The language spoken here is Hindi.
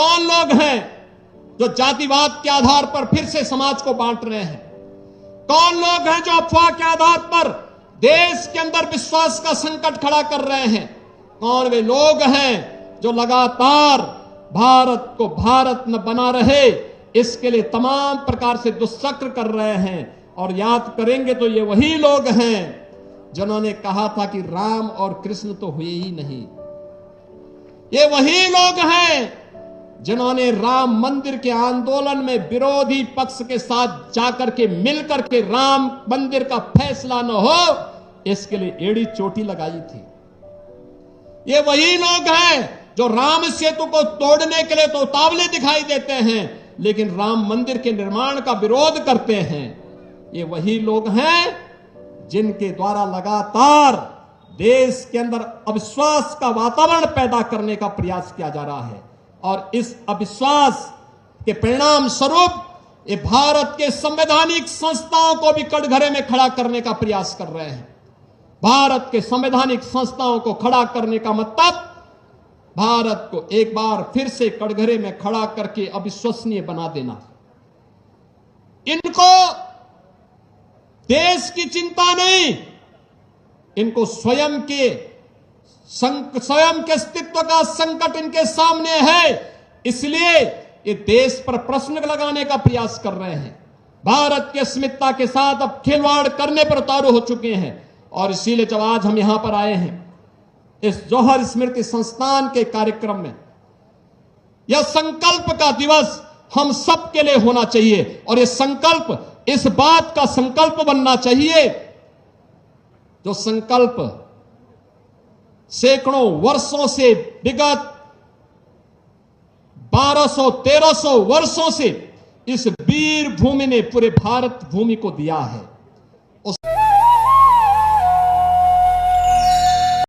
कौन लोग हैं जो जातिवाद के आधार पर फिर से समाज को बांट रहे हैं? कौन लोग हैं जो अफवाह के आधार पर देश के अंदर विश्वास का संकट खड़ा कर रहे हैं? कौन वे लोग हैं जो लगातार भारत को भारत न बना रहे इसके लिए तमाम प्रकार से दुष्चक्र कर रहे हैं? और याद करेंगे तो ये वही लोग हैं जिन्होंने कहा था कि राम और कृष्ण तो हुए ही नहीं। ये वही लोग हैं जिन्होंने राम मंदिर के आंदोलन में विरोधी पक्ष के साथ जाकर के मिलकर के राम मंदिर का फैसला न हो इसके लिए एड़ी चोटी लगाई थी। ये वही लोग हैं जो राम सेतु को तोड़ने के लिए तो उतावले दिखाई देते हैं लेकिन राम मंदिर के निर्माण का विरोध करते हैं। ये वही लोग हैं जिनके द्वारा लगातार देश के अंदर अविश्वास का वातावरण पैदा करने का प्रयास किया जा रहा है और इस अविश्वास के परिणाम स्वरूप ये भारत के संवैधानिक संस्थाओं को भी कटघरे में खड़ा करने का प्रयास कर रहे हैं। भारत के संवैधानिक संस्थाओं को खड़ा करने का मतलब भारत को एक बार फिर से कटघरे में खड़ा करके अविश्वसनीय बना देना। इनको देश की चिंता नहीं, इनको स्वयं के अस्तित्व का संकट इनके सामने है, इसलिए ये देश पर प्रश्न लगाने का प्रयास कर रहे हैं। भारत की अस्मिता के साथ अब खिलवाड़ करने पर उतारू हो चुके हैं और इसीलिए जब आज हम यहां पर आए हैं इस जौहर स्मृति संस्थान के कार्यक्रम में, यह संकल्प का दिवस हम सबके लिए होना चाहिए और यह संकल्प इस बात का संकल्प बनना चाहिए जो संकल्प सैकड़ों वर्षों से, विगत 1200-1300 वर्षों से इस वीर भूमि ने पूरे भारत भूमि को दिया है।